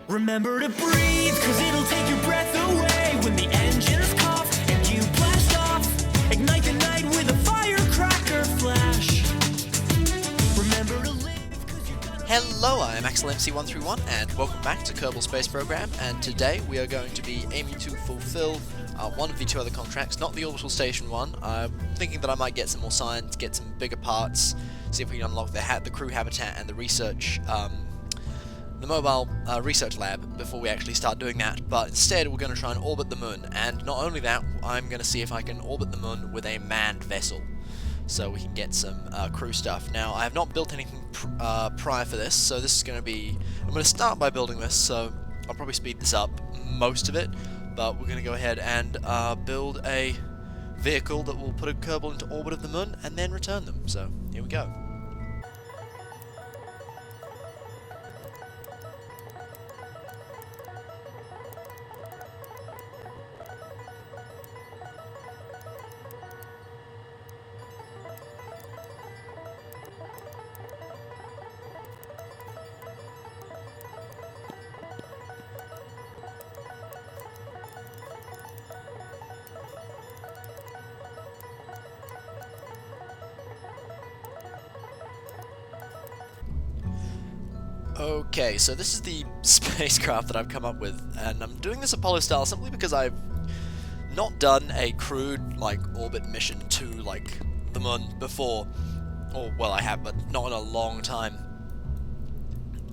Remember to breathe, cause it'll take your breath away when the engines cough and you blast off. Ignite the night with a firecracker flash. Remember to live, cause you're gonna... Hello, I am AxelMC131 and welcome back to Kerbal Space Program, and today we are going to be aiming to fulfill one of the two other contracts, not the orbital station one. I'm thinking that I might get some more science, get some bigger parts, see if we can unlock the crew habitat and the research, the mobile research lab before we actually start doing that, but instead we're going to try and orbit the moon, and not only that, I'm going to see if I can orbit the moon with a manned vessel, so we can get some crew stuff. Now, I have not built anything prior for this, so this is going to be... I'm going to start by building this, so I'll probably speed this up, most of it, but we're going to go ahead and build a vehicle that will put a Kerbal into orbit of the moon and then return them, so here we go. Okay, so this is the spacecraft that I've come up with, and I'm doing this Apollo style simply because I've not done a crewed, orbit mission to, the moon before. Or, well, I have, but not in a long time.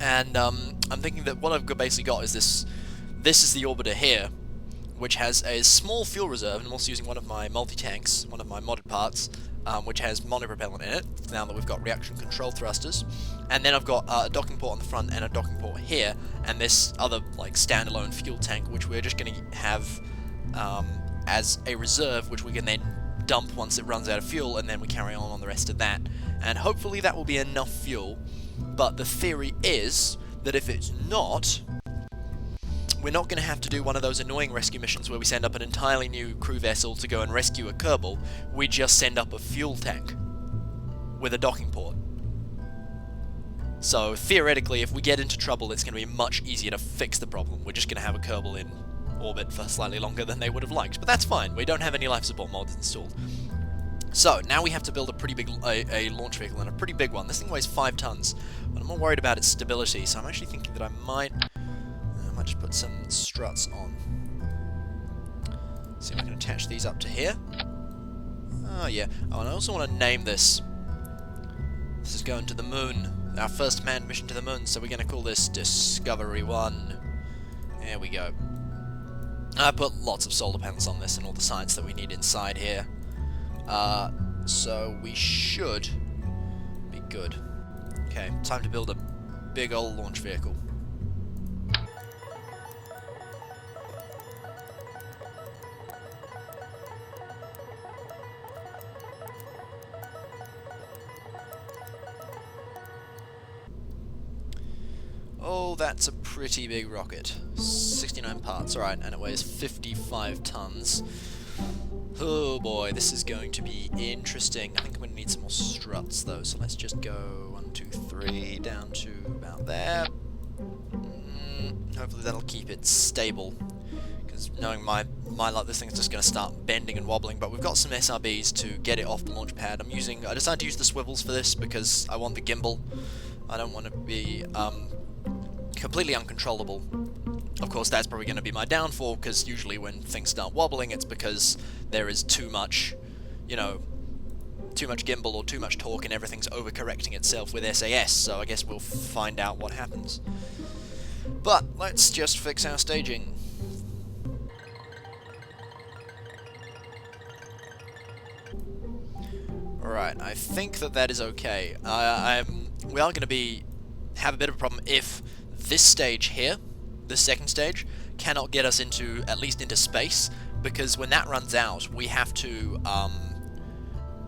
And, I'm thinking that what I've basically got is this is the orbiter here, which has a small fuel reserve, and I'm also using one of my multi-tanks, one of my modded parts, which has monopropellant in it, now that we've got reaction control thrusters. And then I've got a docking port on the front and a docking port here, and this other, standalone fuel tank, which we're just going to have as a reserve, which we can then dump once it runs out of fuel, and then we carry on the rest of that. And hopefully that will be enough fuel, but the theory is that if it's not, we're not going to have to do one of those annoying rescue missions where we send up an entirely new crew vessel to go and rescue a Kerbal. We just send up a fuel tank with a docking port. So, theoretically, if we get into trouble, it's going to be much easier to fix the problem. We're just going to have a Kerbal in orbit for slightly longer than they would have liked. But that's fine, we don't have any life support mods installed. So, now we have to build a pretty big a launch vehicle, and a pretty big one. This thing weighs 5 tons, but I'm more worried about its stability, so I'm actually thinking that I might just put some struts on. See if I can attach these up to here. Oh yeah. Oh, and I also want to name this. This is going to the moon. Our first manned mission to the moon, so we're going to call this Discovery 1. There we go. I put lots of solar panels on this and all the science that we need inside here. So we should be good. Okay, time to build a big old launch vehicle. Oh, that's a pretty big rocket. 69 parts, alright, and it weighs 55 tons. Oh boy, this is going to be interesting. I think I'm going to need some more struts though, so let's just go 1, 2, 3, down to about there. Hopefully that'll keep it stable, because knowing my luck, this thing's just going to start bending and wobbling, but we've got some SRBs to get it off the launch pad. I decided to use the swivels for this because I want the gimbal. I don't want to be completely uncontrollable. Of course, that's probably going to be my downfall, because usually when things start wobbling, it's because there is too much, too much gimbal or too much torque, and everything's overcorrecting itself with SAS, so I guess we'll find out what happens. But let's just fix our staging. Alright, I think that is okay. We are going to have a bit of a problem if this stage here, the second stage, cannot get us at least into space, because when that runs out, we have to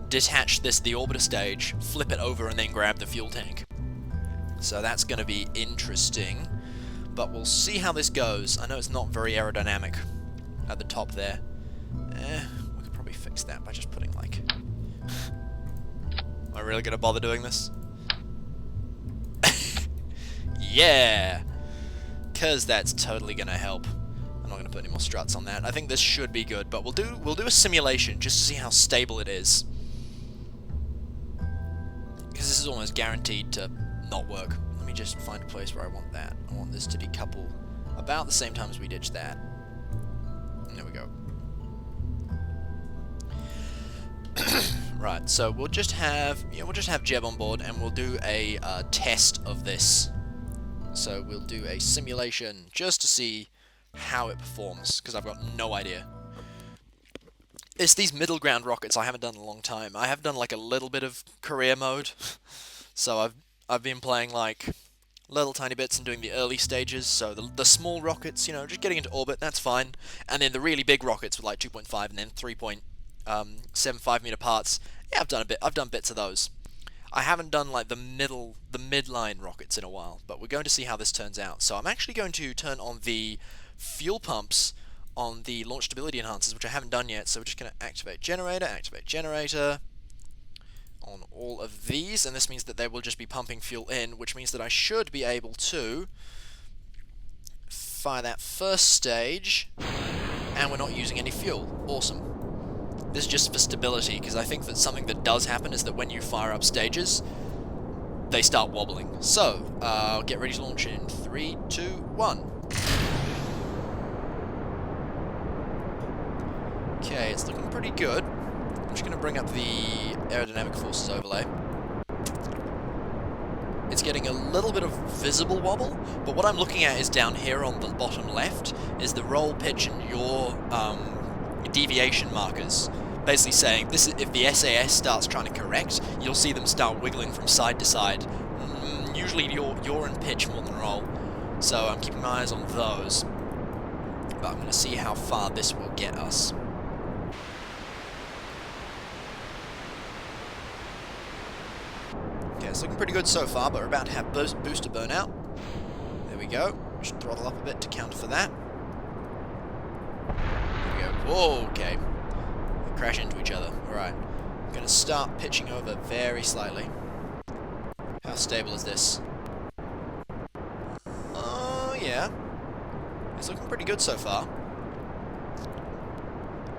detach the orbiter stage, flip it over, and then grab the fuel tank. So that's going to be interesting, but we'll see how this goes. I know it's not very aerodynamic at the top there. We could probably fix that by just putting Am I really going to bother doing this? Yeah! because that's totally going to help. I'm not going to put any more struts on that. I think this should be good, but we'll do a simulation just to see how stable it is. Because this is almost guaranteed to not work. Let me just find a place where I want that. I want this to decouple about the same time as we ditch that. There we go. Right, so we'll just have Jeb on board, and we'll do a test of this. So we'll do a simulation just to see how it performs, because I've got no idea. It's these middle ground rockets I haven't done in a long time. I have done like a little bit of career mode, so I've been playing like little tiny bits and doing the early stages. So the small rockets, you know, just getting into orbit, that's fine. And then the really big rockets with like 2.5 and then 3.75 meter parts. Yeah, I've done a bit. I've done bits of those. I haven't done like the midline rockets in a while, but we're going to see how this turns out. So I'm actually going to turn on the fuel pumps on the launch stability enhancers, which I haven't done yet. So we're just going to activate generator on all of these, and this means that they will just be pumping fuel in, which means that I should be able to fire that first stage, and we're not using any fuel. Awesome. This is just for stability, because I think that something that does happen is that when you fire up stages, they start wobbling. So, I'll get ready to launch in 3, 2, 1. Okay, it's looking pretty good. I'm just going to bring up the aerodynamic forces overlay. It's getting a little bit of visible wobble, but what I'm looking at is down here on the bottom left is the roll, pitch, and yaw deviation markers. Basically saying this is, if the SAS starts trying to correct, you'll see them start wiggling from side to side. Usually yaw and pitch more than roll, so I'm keeping my eyes on those. But I'm going to see how far this will get us. Okay, it's looking pretty good so far, but we're about to have booster burnout. There we go. Just throttle up a bit to counter for that. There we go. Whoa, okay. We crash into each other. Alright. I'm going to start pitching over very slightly. How stable is this? Oh, yeah. It's looking pretty good so far.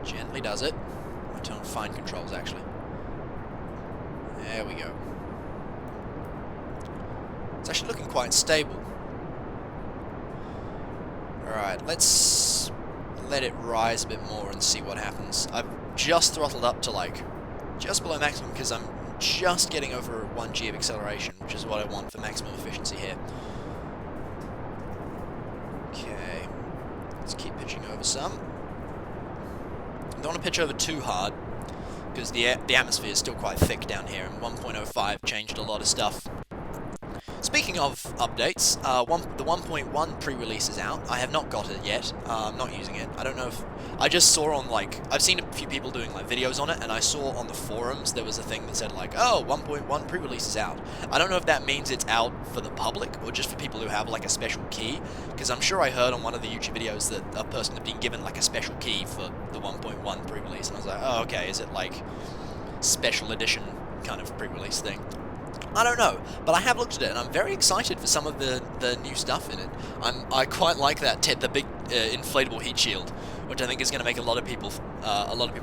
Gently does it. I'll turn on fine controls, actually. There we go. It's actually looking quite stable. Alright, let's let it rise a bit more and see what happens. I've just throttled up to like just below maximum because I'm just getting over 1 G of acceleration, which is what I want for maximum efficiency here. Okay, let's keep pitching over some. I don't want to pitch over too hard because the atmosphere is still quite thick down here, and 1.05 changed a lot of stuff. Speaking of updates, the 1.1 pre-release is out. I have not got it yet. I'm not using it. I don't know if... I just saw on, like... I've seen a few people doing, like, videos on it, and I saw on the forums there was a thing that said, like, oh, 1.1 pre-release is out. I don't know if that means it's out for the public, or just for people who have, like, a special key, because I'm sure I heard on one of the YouTube videos that a person had been given, like, a special key for the 1.1 pre-release, and I was like, oh, okay, is it, like, special edition kind of pre-release thing? I don't know, but I have looked at it, and I'm very excited for some of the new stuff in it. I quite like that the big inflatable heat shield, which I think is going to make a lot of people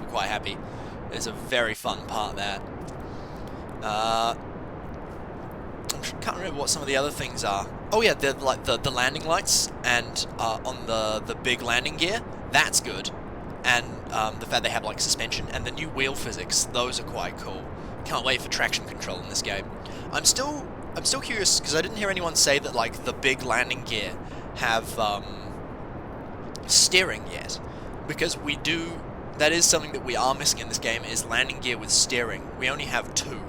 quite happy. It's a very fun part of that. I can't remember what some of the other things are. Oh yeah, the landing lights and on the big landing gear. That's good, and the fact they have like suspension and the new wheel physics. Those are quite cool. Can't wait for traction control in this game. I'm still curious because I didn't hear anyone say that like the big landing gear have steering yet, because we do. That is something that we are missing in this game, is landing gear with steering. We only have 2.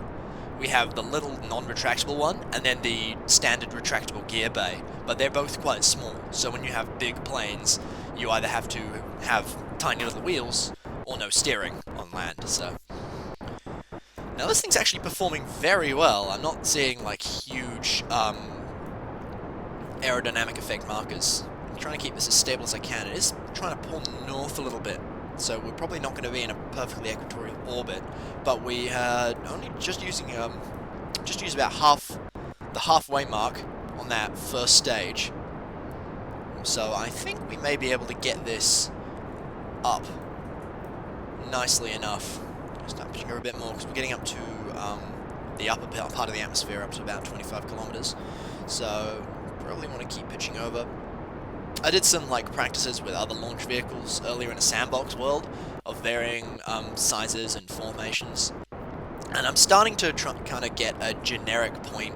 We have the little non-retractable one and then the standard retractable gear bay, but they're both quite small. So when you have big planes, you either have to have tiny little wheels or no steering on land. So. Now this thing's actually performing very well. I'm not seeing like huge aerodynamic effect markers. I'm trying to keep this as stable as I can. It is trying to pull north a little bit, so we're probably not going to be in a perfectly equatorial orbit. But we only just using about the halfway mark on that first stage. So I think we may be able to get this up nicely enough. Start pushing her a bit more because we're getting up to the upper part of the atmosphere, up to about 25 kilometers. So probably want to keep pitching over. I did some like practices with other launch vehicles earlier in a sandbox world of varying sizes and formations, and I'm starting to kind of get a generic point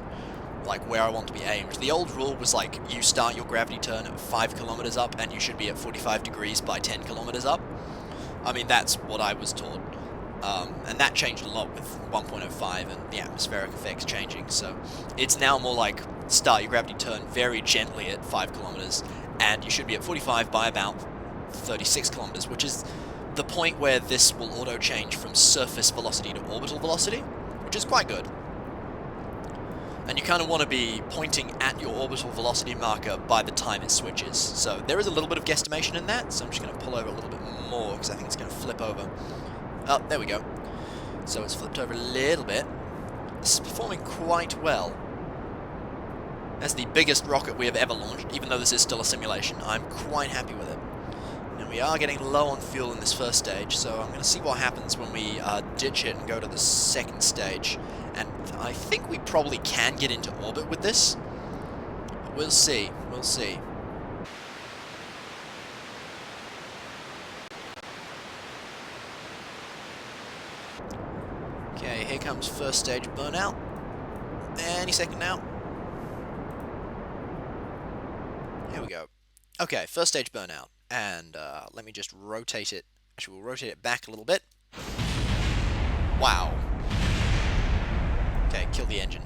like where I want to be aimed. The old rule was like you start your gravity turn at 5 kilometers up and you should be at 45 degrees by 10 kilometers up. I mean, that's what I was taught. And that changed a lot with 1.05 and the atmospheric effects changing, so it's now more like start your gravity turn very gently at 5 kilometers and you should be at 45 by about 36 kilometers, which is the point where this will auto-change from surface velocity to orbital velocity, which is quite good. And you kind of want to be pointing at your orbital velocity marker by the time it switches. So there is a little bit of guesstimation in that, so I'm just going to pull over a little bit more because I think it's going to flip over. Oh, there we go. So it's flipped over a little bit. This is performing quite well. As the biggest rocket we have ever launched, even though this is still a simulation, I'm quite happy with it. Now we are getting low on fuel in this first stage, so I'm going to see what happens when we ditch it and go to the second stage. And I think we probably can get into orbit with this. But we'll see. We'll see. Okay, here comes first stage burnout. Any second now. Here we go. Okay, first stage burnout. And let me just rotate it. Actually, we'll rotate it back a little bit. Wow. Okay, kill the engine.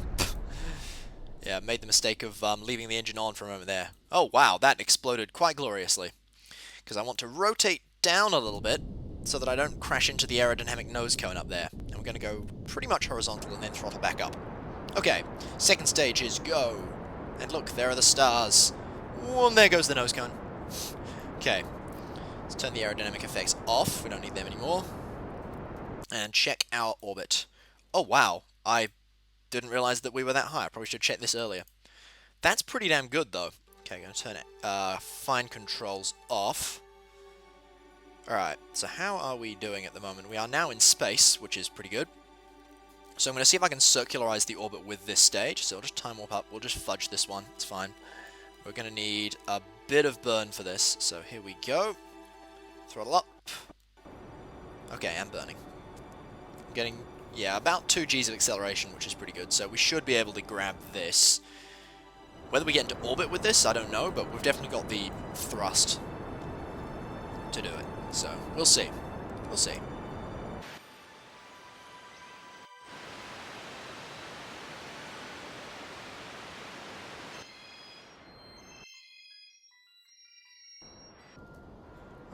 Yeah, made the mistake of leaving the engine on for a moment there. Oh, wow, that exploded quite gloriously. Because I want to rotate down a little bit so that I don't crash into the aerodynamic nose cone up there. And we're going to go pretty much horizontal and then throttle back up. Okay, second stage is go. And look, there are the stars. Oh, and there goes the nose cone. Okay, let's turn the aerodynamic effects off. We don't need them anymore. And check our orbit. Oh, wow. I didn't realize that we were that high. I probably should check this earlier. That's pretty damn good, though. Okay, I'm going to turn it. Fine controls off. Alright, so how are we doing at the moment? We are now in space, which is pretty good. So I'm going to see if I can circularize the orbit with this stage. So I'll just time warp up. We'll just fudge this one. It's fine. We're going to need a bit of burn for this. So here we go. Throttle up. Okay, I'm burning. I'm getting, yeah, about 2 Gs of acceleration, which is pretty good. So we should be able to grab this. Whether we get into orbit with this, I don't know, but we've definitely got the thrust to do it. So, we'll see. We'll see.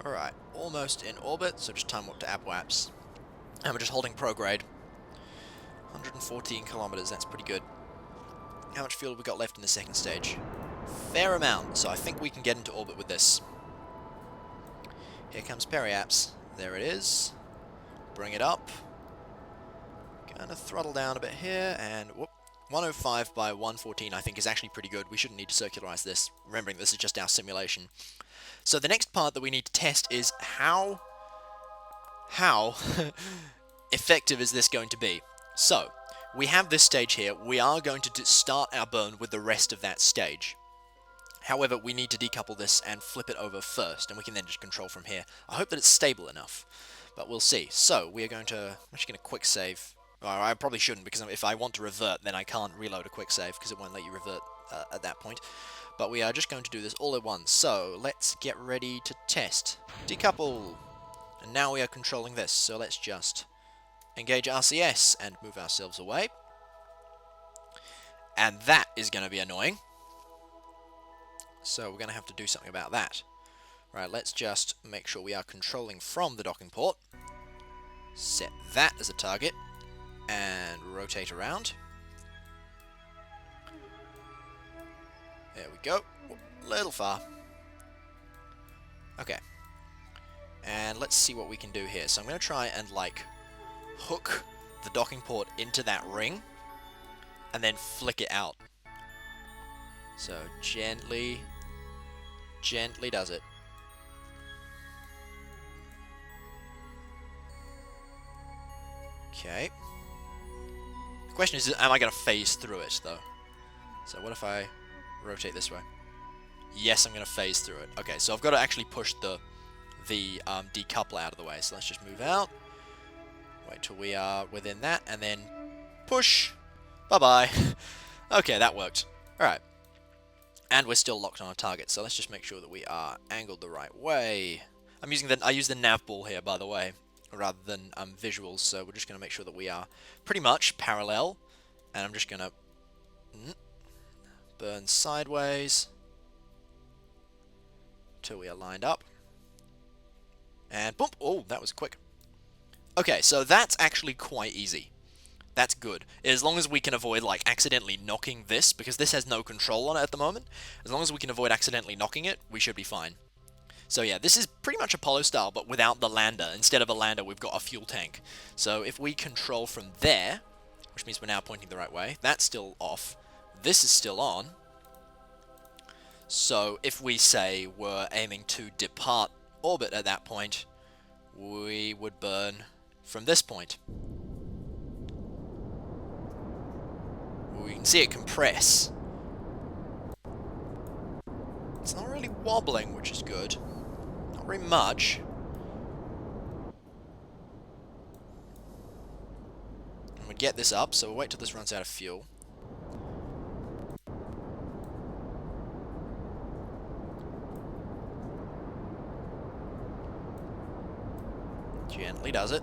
Alright, almost in orbit, so just time warp to Apwaps. And we're just holding prograde. 114 kilometers, that's pretty good. How much fuel have we got left in the second stage? Fair amount, so I think we can get into orbit with this. Here comes Periaps. There it is. Bring it up. Gonna throttle down a bit here, and whoop. 105 by 114 I think is actually pretty good. We shouldn't need to circularize this, remembering this is just our simulation. So the next part that we need to test is how effective is this going to be? So, we have this stage here. We are going to start our burn with the rest of that stage. However, we need to decouple this and flip it over first, and we can then just control from here. I hope that it's stable enough, but we'll see. So, we are going to... I'm actually going to quick save. Or I probably shouldn't, because if I want to revert, then I can't reload a quick save, because it won't let you revert at that point. But we are just going to do this all at once. So, let's get ready to test. Decouple! And now we are controlling this, so let's just engage RCS and move ourselves away. And that is going to be annoying. So we're going to have to do something about that. Right, let's just make sure we are controlling from the docking port. Set that as a target. And rotate around. There we go. A little far. Okay. And let's see what we can do here. So I'm going to try and, like, hook the docking port into that ring. And then flick it out. So, gently Gently does it. Okay. The question is, am I going to phase through it, though? So what if I rotate this way? Yes, I'm going to phase through it. Okay, so I've got to actually push the decoupler out of the way. So let's just move out. Wait till we are within that, and then push. Bye-bye. Okay, that worked. Alright. And we're still locked on our target, so let's just make sure that we are angled the right way. I use the nav ball here, by the way, rather than visuals, so we're just going to make sure that we are pretty much parallel. And I'm just going to burn sideways till we are lined up. And boom! Oh, that was quick. Okay, so that's actually quite easy. That's good. As long as we can avoid, like, accidentally knocking this, because this has no control on it at the moment. As long as we can avoid accidentally knocking it, we should be fine. So yeah, this is pretty much Apollo style, but without the lander. Instead of a lander, we've got a fuel tank. So if we control from there, which means we're now pointing the right way, that's still off. This is still on. So if we say we're aiming to depart orbit at that point, we would burn from this point. We can see it compress. It's not really wobbling, which is good. Not very much. And we get this up, so we'll wait till this runs out of fuel. Gently does it.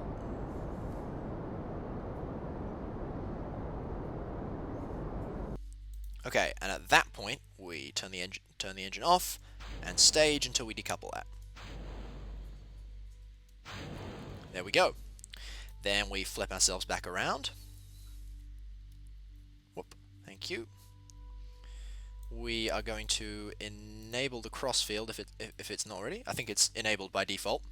Okay, and at that point, we turn the engine off and stage until we decouple that. There we go. Then we flip ourselves back around. Whoop, thank you. We are going to enable the crossfield if it's not already. I think it's enabled by default.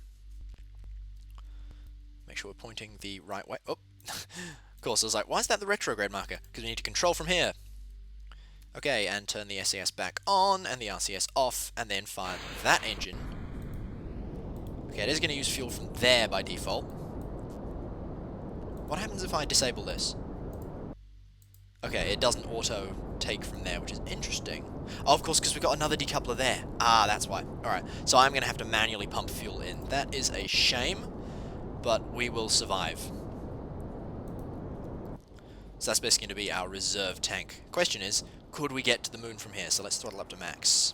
Make sure we're pointing the right way. Oh, of course, I was like, why is that the retrograde marker? Because we need to control from here. Okay, and turn the SAS back on, and the RCS off, and then fire that engine. Okay, it is going to use fuel from there by default. What happens if I disable this? Okay, it doesn't auto take from there, which is interesting. Oh, of course, because we've got another decoupler there. Ah, that's why. Alright, so I'm going to have to manually pump fuel in. That is a shame, but we will survive. So that's basically going to be our reserve tank. Question is, could we get to the moon from here? So let's throttle up to max.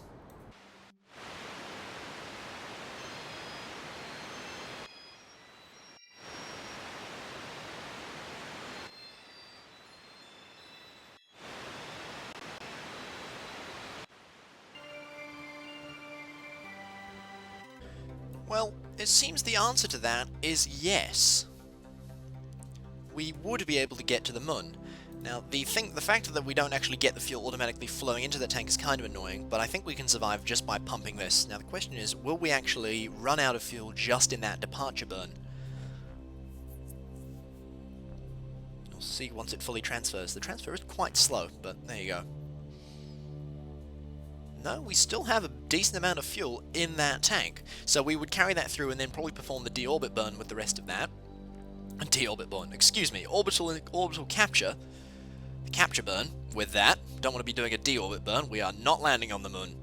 Well, it seems the answer to that is yes. We would be able to get to the moon. Now, the fact that we don't actually get the fuel automatically flowing into the tank is kind of annoying, but I think we can survive just by pumping this. Now, the question is, will we actually run out of fuel just in that departure burn? We'll see once it fully transfers. The transfer is quite slow, but there you go. No, we still have a decent amount of fuel in that tank, so we would carry that through and then probably perform the deorbit burn with the rest of that. Deorbit burn, excuse me, orbital capture. Capture burn with that. Don't want to be doing a deorbit burn. We are not landing on the moon.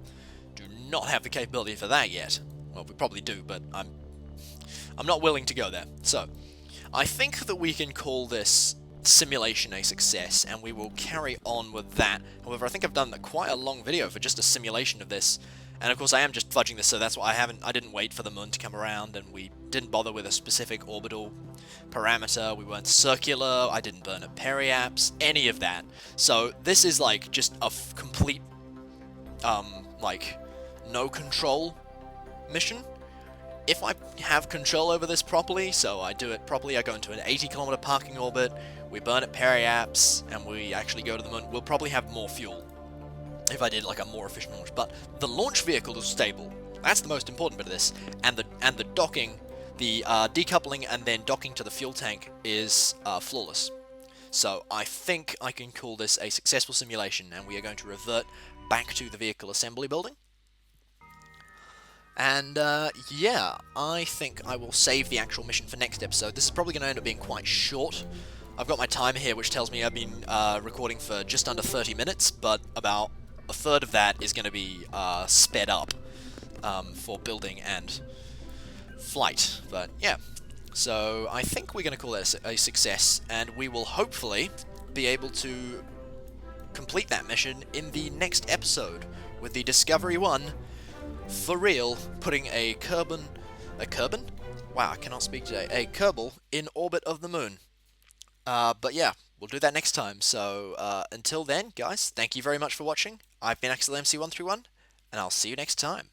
Do not have the capability for that yet. Well, we probably do, but I'm not willing to go there. So, I think that we can call this simulation a success, and we will carry on with that. However, I think I've done quite a long video for just a simulation of this. And of course I am just fudging this, so that's why I didn't wait for the moon to come around, and we didn't bother with a specific orbital parameter, we weren't circular, I didn't burn at periaps, any of that. So this is like just a complete, like, no control mission. If I have control over this properly, so I do it properly, I go into an 80-kilometer parking orbit, we burn at periaps, and we actually go to the moon, we'll probably have more fuel. If I did like a more efficient launch, but the launch vehicle is stable. That's the most important bit of this, and the docking, the decoupling and then docking to the fuel tank is flawless. So I think I can call this a successful simulation, and we are going to revert back to the vehicle assembly building. And yeah, I think I will save the actual mission for next episode. This is probably going to end up being quite short. I've got my timer here, which tells me I've been recording for just under 30 minutes, but about a third of that is going to be sped up for building and flight. But yeah, so I think we're going to call it a success, and we will hopefully be able to complete that mission in the next episode with the Discovery 1 for real putting a Kerbal? Wow, I cannot speak today. A Kerbal in orbit of the moon. But yeah, we'll do that next time. So until then, guys, thank you very much for watching. I've been AxelMC131, and I'll see you next time.